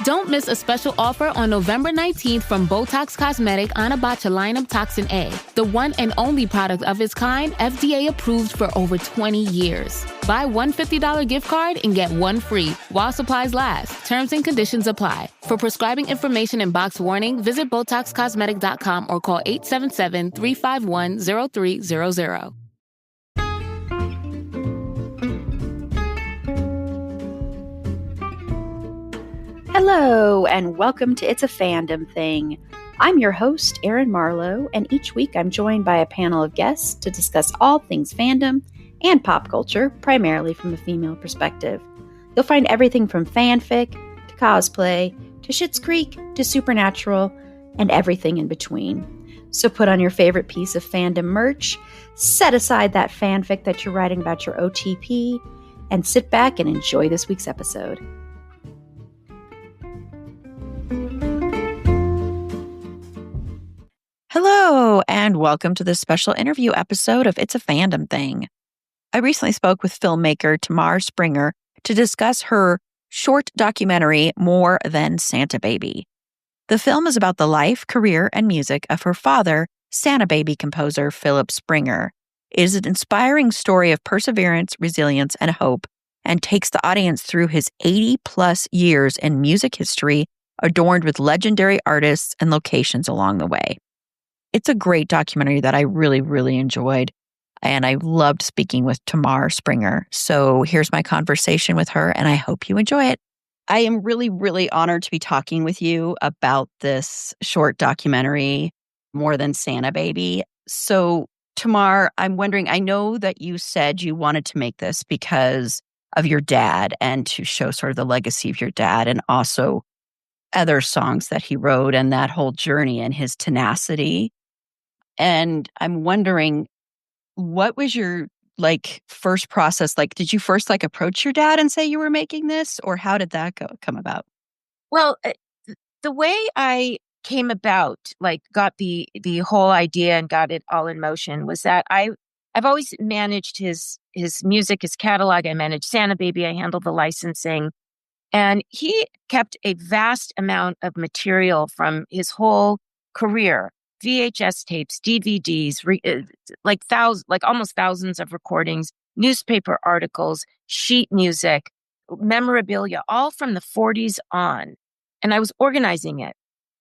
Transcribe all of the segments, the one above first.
Don't miss a special offer on November 19th from Botox Cosmetic on botulinum toxin A, the one and only product of its kind FDA approved for over 20 years. Buy one $50 gift card and get one free while supplies last. Terms and conditions apply. For prescribing information and box warning, visit BotoxCosmetic.com or call 877-351-0300. Hello, and welcome to It's a Fandom Thing. I'm your host, Erin Marlowe, and each week I'm joined by a panel of guests to discuss all things fandom and pop culture, primarily from a female perspective. You'll find everything from fanfic, to cosplay, to Schitt's Creek, to Supernatural, and everything in between. So put on your favorite piece of fandom merch, set aside that fanfic that you're writing about your OTP, and sit back and enjoy this week's episode. Hello, and welcome to this special interview episode of It's a Fandom Thing. I recently spoke with filmmaker Tamar Springer to discuss her short documentary, More Than Santa Baby. The film is about the life, career, and music of her father, Santa Baby composer Philip Springer. It is an inspiring story of perseverance, resilience, and hope, and takes the audience through his 80-plus years in music history, adorned with legendary artists and locations along the way. It's a great documentary that I really, really enjoyed, and I loved speaking with Tamar Springer. So here's my conversation with her, and I hope you enjoy it. I am really, really honored to be talking with you about this short documentary, More Than Santa Baby. So, Tamar, I'm wondering, I know that you said you wanted to make this because of your dad and to show sort of the legacy of your dad and also other songs that he wrote and that whole journey and his tenacity. And I'm wondering, what was your first process? Did you first approach your dad and say you were making this, or how did that come about? Well, the way I came about, got the whole idea and got it all in motion was that I've always managed his music, his catalog. I managed Santa Baby. I handled the licensing. And he kept a vast amount of material from his whole career, VHS tapes, DVDs, almost thousands of recordings, newspaper articles, sheet music, memorabilia, all from the 40s on. And I was organizing it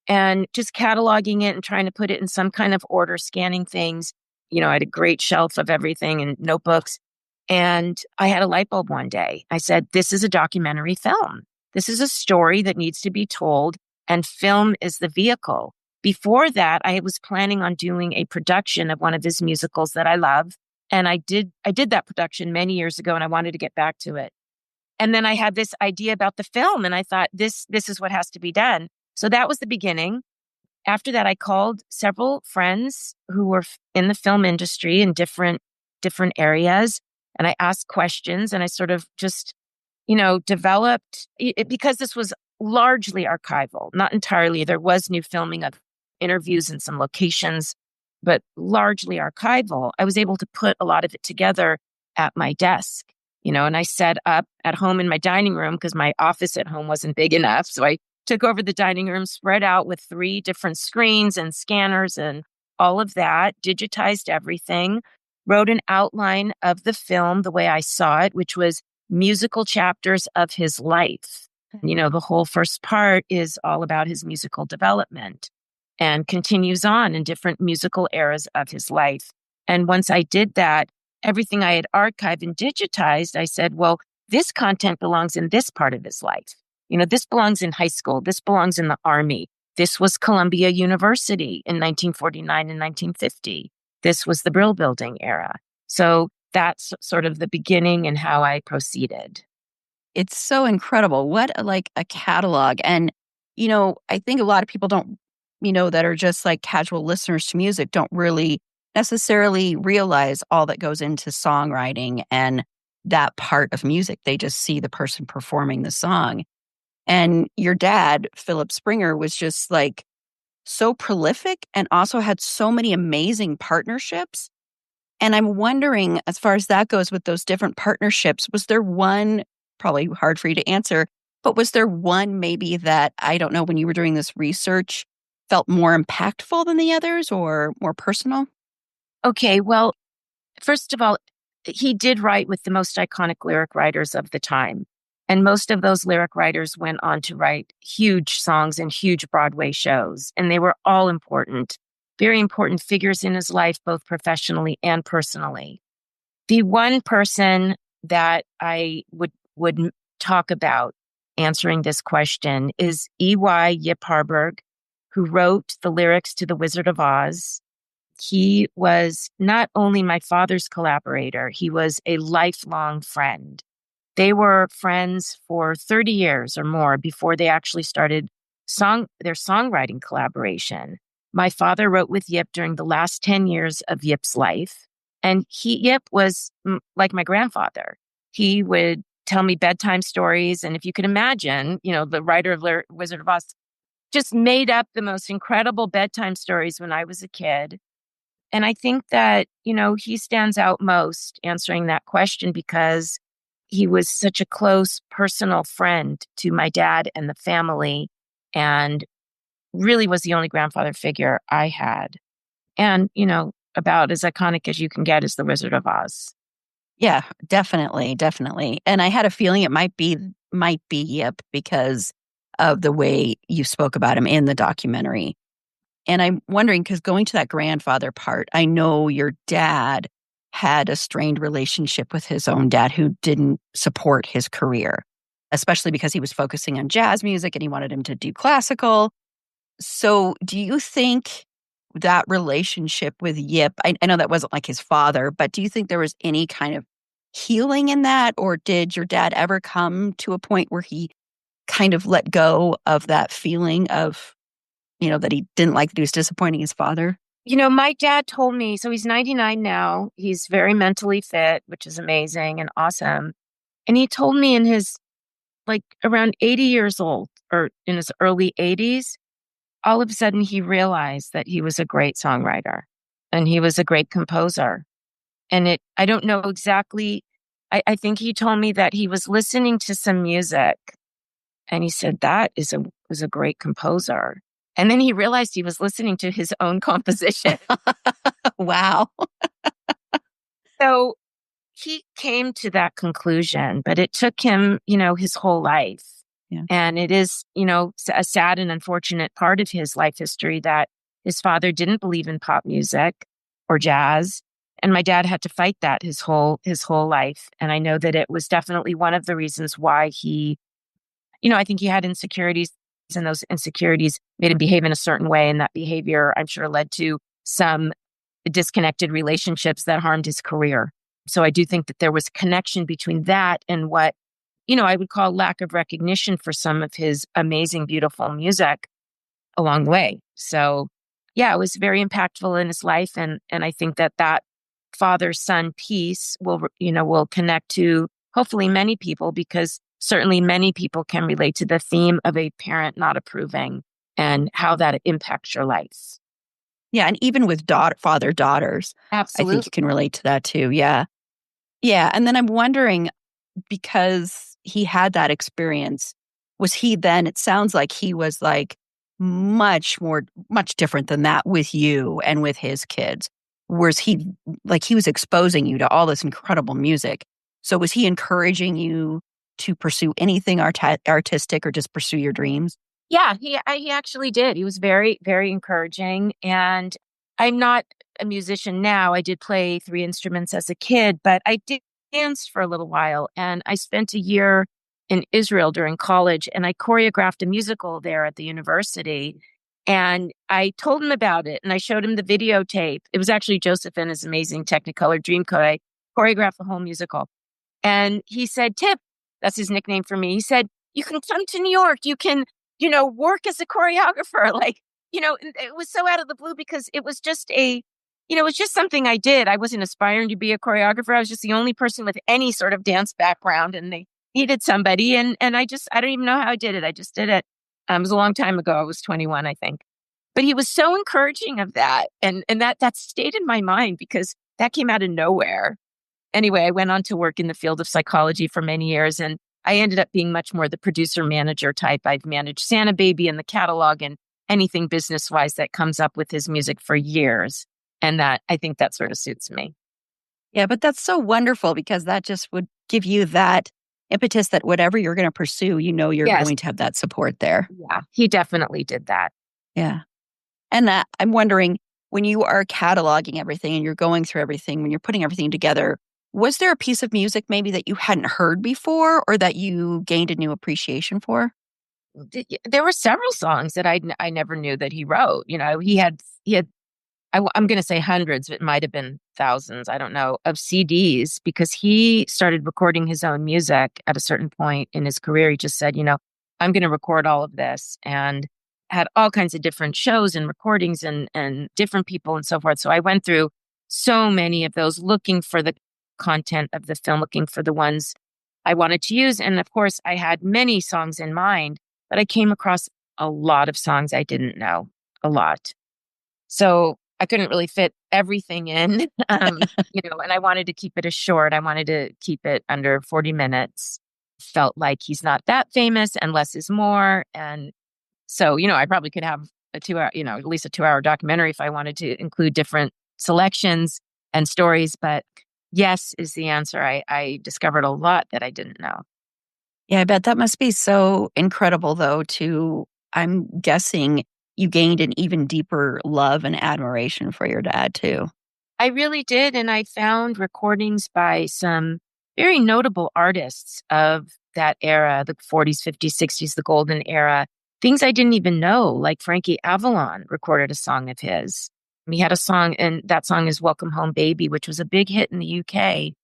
and just cataloging it and trying to put it in some kind of order, scanning things. I had a great shelf of everything and notebooks. And I had a light bulb one day. I said, this is a documentary film. This is a story that needs to be told, and film is the vehicle. Before that, I was planning on doing a production of one of his musicals that I love. And I did that production many years ago, and I wanted to get back to it. And then I had this idea about the film, and I thought, this is what has to be done. So that was the beginning. After that, I called several friends who were in the film industry in different areas. And I asked questions, and I sort of just, developed it, because this was largely archival, not entirely. There was new filming of interviews in some locations, but largely archival. I was able to put a lot of it together at my desk, and I set up at home in my dining room because my office at home wasn't big enough. So I took over the dining room, spread out with 3 different screens and scanners and all of that, digitized everything, wrote an outline of the film the way I saw it, which was musical chapters of his life. The whole first part is all about his musical development and continues on in different musical eras of his life. And once I did that, everything I had archived and digitized, I said, well, this content belongs in this part of his life. This belongs in high school. This belongs in the Army. This was Columbia University in 1949 and 1950. This was the Brill Building era. So that's sort of the beginning and how I proceeded. It's so incredible. What a catalog. And, I think a lot of people don't, that are just casual listeners to music don't really necessarily realize all that goes into songwriting and that part of music. They just see the person performing the song. And your dad, Philip Springer, was just so prolific and also had so many amazing partnerships. And I'm wondering, as far as that goes with those different partnerships, was there one, probably hard for you to answer, But was there one maybe that, I don't know, when you were doing this research, felt more impactful than the others or more personal? Okay, well, first of all, he did write with the most iconic lyric writers of the time. And most of those lyric writers went on to write huge songs and huge Broadway shows. And they were all important, very important figures in his life, both professionally and personally. The one person that I would talk about answering this question is E.Y. Yip Harburg, who wrote the lyrics to The Wizard of Oz. He was not only my father's collaborator, he was a lifelong friend. They were friends for 30 years or more before they actually started their songwriting collaboration. My father wrote with Yip during the last 10 years of Yip's life. And Yip was like my grandfather. He would tell me bedtime stories. And if you can imagine, the writer of Wizard of Oz just made up the most incredible bedtime stories when I was a kid. And I think that, he stands out most answering that question because he was such a close personal friend to my dad and the family, and really was the only grandfather figure I had. And, about as iconic as you can get is The Wizard of Oz. Yeah, definitely, definitely. And I had a feeling it might be Yip because of the way you spoke about him in the documentary. And I'm wondering, because going to that grandfather part, I know your dad had a strained relationship with his own dad who didn't support his career, especially because he was focusing on jazz music and he wanted him to do classical. So do you think that relationship with Yip, I know that wasn't like his father, but do you think there was any kind of healing in that? Or did your dad ever come to a point where he kind of let go of that feeling of, that he didn't like that he was disappointing his father? My dad told me, so he's 99 now. He's very mentally fit, which is amazing and awesome. And he told me in his, around 80 years old or in his early 80s, all of a sudden he realized that he was a great songwriter and he was a great composer. And I don't know exactly, I think he told me that he was listening to some music and he said, that was a great composer. And then he realized he was listening to his own composition. Wow. So he came to that conclusion, but it took him, his whole life. Yeah. And it is, a sad and unfortunate part of his life history that his father didn't believe in pop music or jazz. And my dad had to fight that his whole life. And I know that it was definitely one of the reasons why he, I think he had insecurities, and those insecurities made him behave in a certain way. And that behavior, I'm sure, led to some disconnected relationships that harmed his career. So I do think that there was a connection between that and what, I would call lack of recognition for some of his amazing, beautiful music along the way. So yeah, it was very impactful in his life. And I think that father-son piece will connect to hopefully many people, because certainly many people can relate to the theme of a parent not approving and how that impacts your life. Yeah. And even with father-daughters, Absolutely. I think you can relate to that too. Yeah. Yeah. And then I'm wondering, because he had that experience, was he then, it sounds like he was like much different than that with you and with his kids. Was he was exposing you to all this incredible music? So was he encouraging you to pursue anything artistic or just pursue your dreams? Yeah, he actually did. He was very, very encouraging. And I'm not a musician now. I did play 3 instruments as a kid, but I did dance for a little while. And I spent a year in Israel during college, and I choreographed a musical there at the university. And I told him about it, and I showed him the videotape. It was actually Joseph and his amazing Technicolor Dreamcoat. I choreographed the whole musical. And he said, Tip, that's his nickname for me. He said, you can come to New York. You can, work as a choreographer. It was so out of the blue because it was just something I did. I wasn't aspiring to be a choreographer. I was just the only person with any sort of dance background, and they needed somebody. And I don't even know how I did it. I just did it. It was a long time ago. I was 21, I think. But he was so encouraging of that. And that stayed in my mind because that came out of nowhere. Anyway, I went on to work in the field of psychology for many years, and I ended up being much more the producer manager type. I've managed Santa Baby and the catalog and anything business wise that comes up with his music for years. And I think that sort of suits me. Yeah, but that's so wonderful because that just would give you that impetus that whatever you're going to pursue, you're Yes. going to have that support there. Yeah, he definitely did that. Yeah. And I'm wondering, when you are cataloging everything and you're going through everything, when you're putting everything together, was there a piece of music maybe that you hadn't heard before or that you gained a new appreciation for? There were several songs that I never knew that he wrote. He had I'm going to say hundreds, it might have been thousands, I don't know, of CDs, because he started recording his own music at a certain point in his career. He just said, I'm going to record all of this, and had all kinds of different shows and recordings and different people and so forth. So I went through so many of those, looking for the content of the film, looking for the ones I wanted to use. And of course, I had many songs in mind, but I came across a lot of songs I didn't know, a lot. So I couldn't really fit everything in, and I wanted to keep it short. I wanted to keep it under 40 minutes. Felt like he's not that famous and less is more. And so, I probably could have a 2 hour, at least a 2 hour documentary if I wanted to include different selections and stories. But yes is the answer. I discovered a lot that I didn't know. Yeah, I bet that must be so incredible, though, I'm guessing you gained an even deeper love and admiration for your dad, too. I really did. And I found recordings by some very notable artists of that era, the 40s, 50s, 60s, the golden era. Things I didn't even know, like Frankie Avalon recorded a song of his. He had a song, and that song is Welcome Home Baby, which was a big hit in the UK.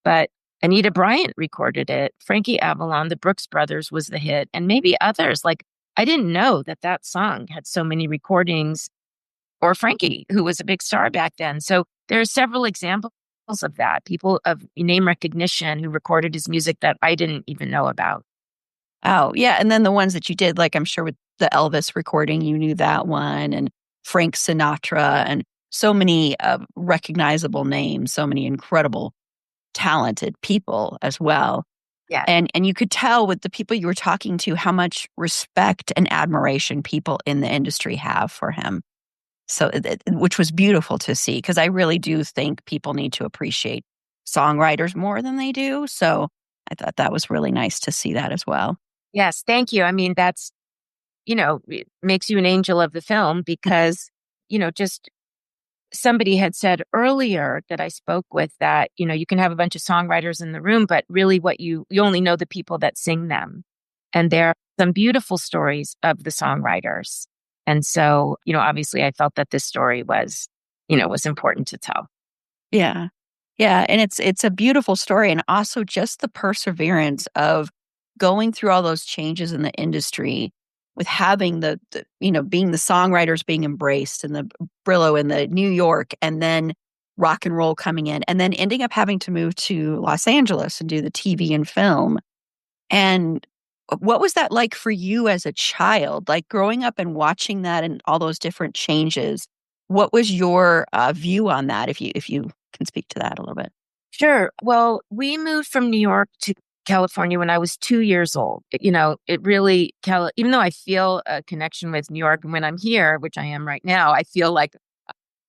But Anita Bryant recorded it. Frankie Avalon, the Brooks Brothers was the hit, and maybe others. Like, I didn't know that song had so many recordings, or Frankie, who was a big star back then. So there are several examples of that, people of name recognition who recorded his music that I didn't even know about. Oh, yeah. And then the ones that you did, like I'm sure with the Elvis recording, you knew that one, and Frank Sinatra, and so many recognizable names, so many incredible, talented people as well. Yeah. And you could tell with the people you were talking to how much respect and admiration people in the industry have for him. So, which was beautiful to see, because I really do think people need to appreciate songwriters more than they do. So I thought that was really nice to see that as well. Yes, thank you. I mean, that's, it makes you an angel of the film, because, just somebody had said earlier that I spoke with that, you can have a bunch of songwriters in the room, but really what you only know the people that sing them. And there are some beautiful stories of the songwriters. And so, obviously I felt that this story was important to tell. Yeah. Yeah. And it's a beautiful story. And also just the perseverance of going through all those changes in the industry, with having the being the songwriters being embraced, and the Brillo in the New York, and then rock and roll coming in, and then ending up having to move to Los Angeles and do the TV and film. And what was that like for you as a child, like growing up and watching that and all those different changes? What was your view on that, if you can speak to that a little bit? Sure. Well, we moved from New York to California when I was 2 years old. It really, even though I feel a connection with New York, and when I'm here, which I am right now, I feel like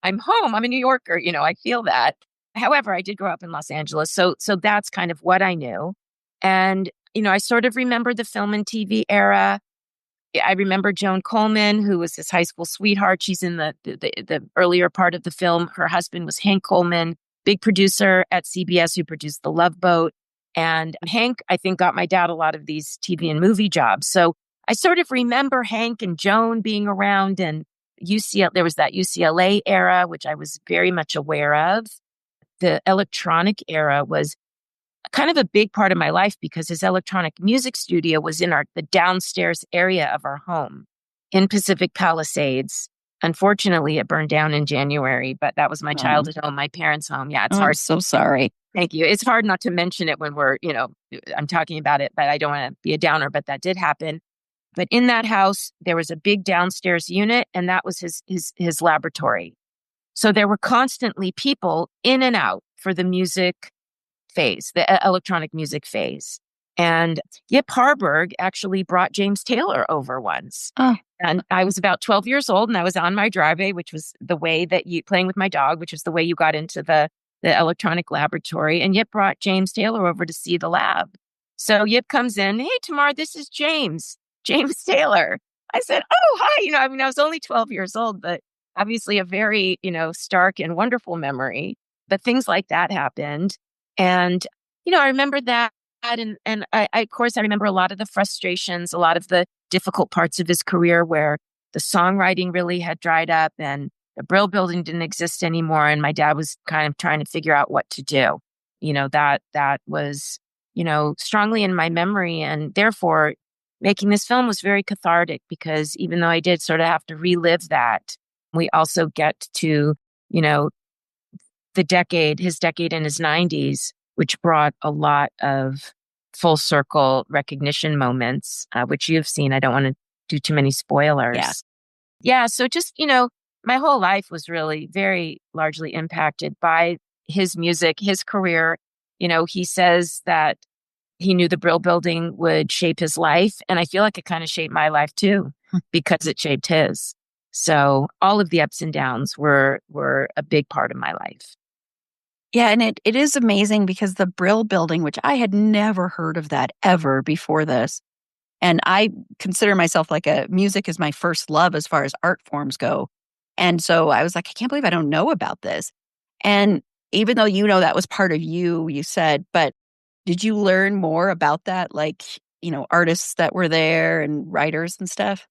I'm home. I'm a New Yorker. I feel that. However, I did grow up in Los Angeles. So that's kind of what I knew. And, I sort of remember the film and TV era. I remember Joan Coleman, who was his high school sweetheart. She's in the earlier part of the film. Her husband was Hank Coleman, big producer at CBS who produced The Love Boat. And Hank, I think, got my dad a lot of these TV and movie jobs. So I sort of remember Hank and Joan being around, and there was that UCLA era, which I was very much aware of. The electronic era was kind of a big part of my life, because his electronic music studio was in the downstairs area of our home in Pacific Palisades. Unfortunately, it burned down in January, but that was my childhood home, my parents' home. Yeah, it's hard. I'm so sorry. Thank you. It's hard not to mention it when I'm talking about it, but I don't want to be a downer, but that did happen. But in that house, there was a big downstairs unit, and that was his laboratory. So there were constantly people in and out for the music phase, the electronic music phase. And Yip Harburg actually brought James Taylor over once. Oh, And I was about 12 years old and I was on my driveway, which was the way that playing with my dog, which was the way you got into the electronic laboratory. And Yip brought James Taylor over to see the lab. So Yip comes in, "Hey, Tamar, this is James Taylor." I said, "Oh, hi." I was only 12 years old, but obviously a very, stark and wonderful memory. But things like that happened. And, I remember that. And of course, I remember a lot of the frustrations, a lot of the difficult parts of his career where the songwriting really had dried up and the Brill Building didn't exist anymore. And my dad was kind of trying to figure out what to do. That was, strongly in my memory. And therefore, making this film was very cathartic because even though I did sort of have to relive that, we also get to, his decade in his 90s, which brought a lot of full circle recognition moments, which you've seen. I don't want to do too many spoilers. Yeah. Yeah. So just, my whole life was really very largely impacted by his music, his career. He says that he knew the Brill Building would shape his life. And I feel like it kind of shaped my life too, because it shaped his. So all of the ups and downs were a big part of my life. Yeah, and it is amazing because the Brill Building, which I had never heard of that ever before this, and I consider myself like music is my first love as far as art forms go. And so I was like, I can't believe I don't know about this. And even though that was part of you said, but did you learn more about that? Like, artists that were there and writers and stuff?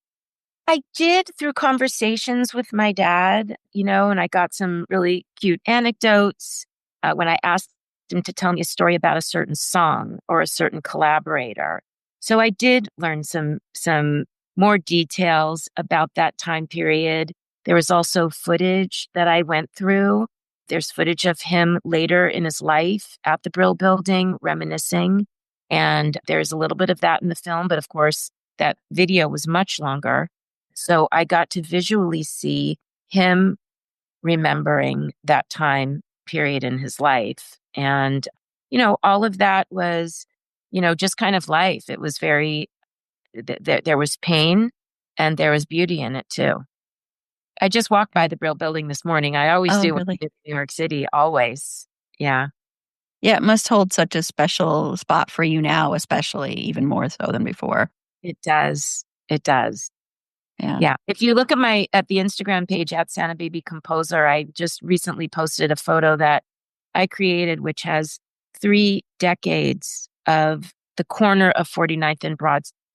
I did through conversations with my dad, and I got some really cute anecdotes when I asked him to tell me a story about a certain song or a certain collaborator. So I did learn some more details about that time period. There was also footage that I went through. There's footage of him later in his life at the Brill Building reminiscing. And there's a little bit of that in the film, but of course that video was much longer. So I got to visually see him remembering that time period in his life. And, all of that was, just kind of life. It was very, there was pain and there was beauty in it too. I just walked by the Brill Building this morning. I always do when Really? I get to New York City, always. Yeah. Yeah, it must hold such a special spot for you now, especially even more so than before. It does. It does. Yeah. Yeah. If you look at the Instagram page at Santa Baby Composer, I just recently posted a photo that I created, which has 3 decades of the corner of 49th and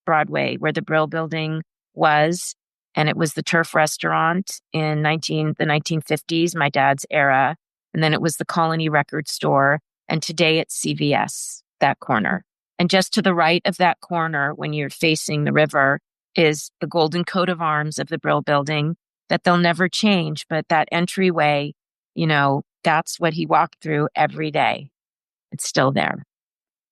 Broadway where the Brill Building was. And it was the Turf Restaurant in the 1950s, my dad's era. And then it was the Colony Record Store. And today it's CVS, that corner. And just to the right of that corner, when you're facing the river, is the golden coat of arms of the Brill Building that they'll never change. But that entryway, that's what he walked through every day. It's still there.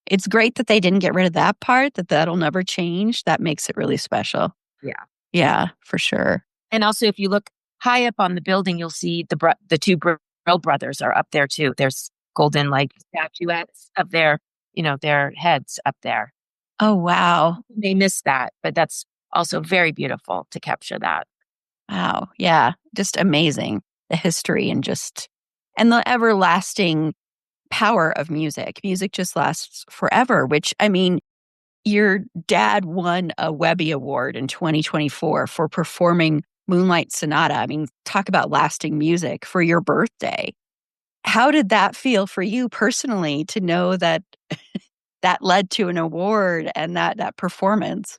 It's great that they didn't get rid of that part, that'll never change. That makes it really special. Yeah. Yeah, for sure. And also, if you look high up on the building, you'll see the 2 Brill brothers are up there too. There's golden statuettes of their heads up there. Oh, wow. They missed that, but that's also very beautiful to capture that. Wow. Yeah. Just amazing. The history and the everlasting power of music. Music just lasts forever, which, your dad won a Webby Award in 2024 for performing Moonlight Sonata. Talk about lasting music for your birthday. How did that feel for you personally to know that that led to an award and that performance?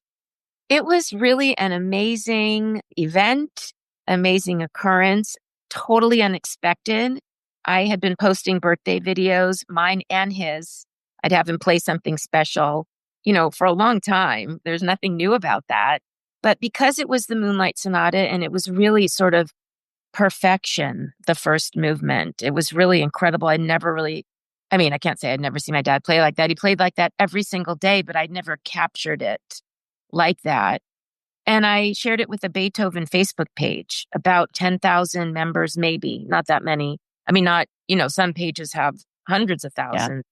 It was really an amazing event, amazing occurrence, totally unexpected. I had been posting birthday videos, mine and his. I'd have him play something special, for a long time. There's nothing new about that. But because it was the Moonlight Sonata and it was really sort of perfection, the first movement, it was really incredible. I can't say I'd never seen my dad play like that. He played like that every single day, but I'd never captured it like that. And I shared it with a Beethoven Facebook page, about 10,000 members, maybe, not that many. Some pages have hundreds of thousands.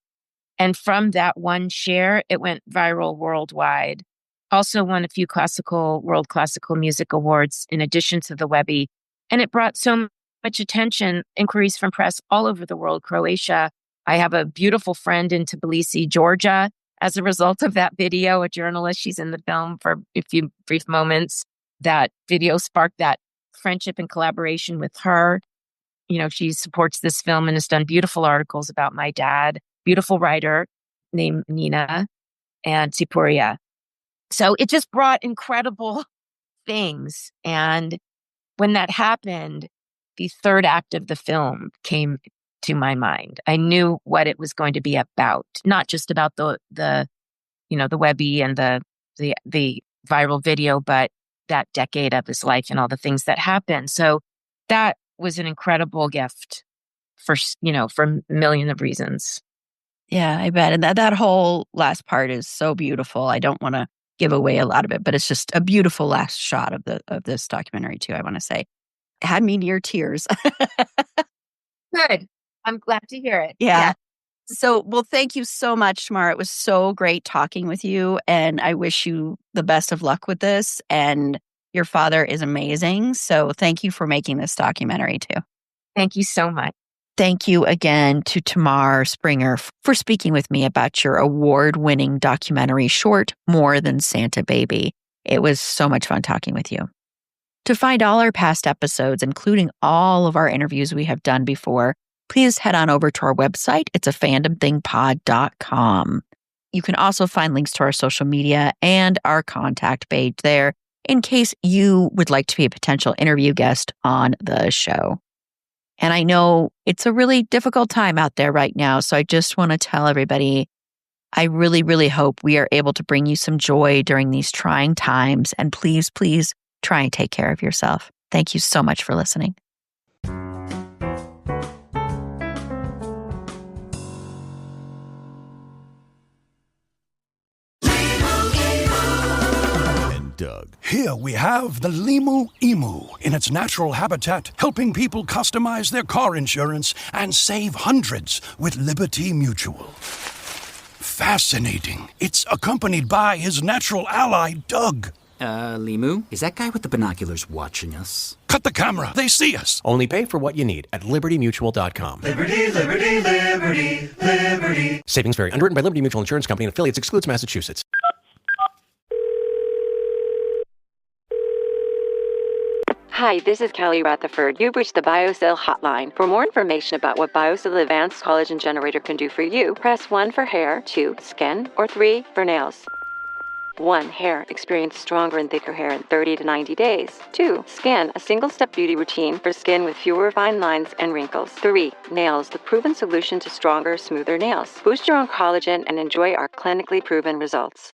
And from that one share, it went viral worldwide. Also won a few World Classical Music Awards in addition to the Webby. And it brought so much attention, inquiries from press all over the world, Croatia. I have a beautiful friend in Tbilisi, Georgia, as a result of that video, a journalist. She's in the film for a few brief moments. That video sparked that friendship and collaboration with her. She supports this film and has done beautiful articles about my dad, beautiful writer named Nina and Sipuria. So it just brought incredible things. And when that happened, the third act of the film came to my mind. I knew what it was going to be about, not just about the Webby and the viral video, but that decade of his life and all the things that happened. So that was an incredible gift for a million of reasons. Yeah, I bet. And that whole last part is so beautiful. I don't want to give away a lot of it, but it's just a beautiful last shot of this documentary too, I want to say. It had me near tears. Good. I'm glad to hear it. Yeah. So, well, thank you so much, Tamar. It was so great talking with you, and I wish you the best of luck with this. And your father is amazing. So thank you for making this documentary too. Thank you so much. Thank you again to Tamar Springer for speaking with me about your award-winning documentary short, More Than Santa Baby. It was so much fun talking with you. To find all our past episodes, including all of our interviews we have done before, please head on over to our website. It's a fandomthingpod.com. You can also find links to our social media and our contact page there in case you would like to be a potential interview guest on the show. And I know it's a really difficult time out there right now, so I just want to tell everybody, I really, really hope we are able to bring you some joy during these trying times. And please, please try and take care of yourself. Thank you so much for listening. Doug. Here we have the Limu Emu in its natural habitat, helping people customize their car insurance and save hundreds with Liberty Mutual. Fascinating. It's accompanied by his natural ally, Doug. Limu? Is that guy with the binoculars watching us? Cut the camera. They see us. Only pay for what you need at libertymutual.com. Liberty, liberty, liberty, liberty. Savings vary. Underwritten by Liberty Mutual Insurance Company and affiliates. Excludes Massachusetts. Hi, this is Kelly Rutherford. You've reached the BioCell hotline. For more information about what BioCell Advanced Collagen Generator can do for you, press 1 for hair, 2, skin, or 3 for nails. 1. Hair. Experience stronger and thicker hair in 30 to 90 days. 2. Skin. A single-step beauty routine for skin with fewer fine lines and wrinkles. 3. Nails. The proven solution to stronger, smoother nails. Boost your own collagen and enjoy our clinically proven results.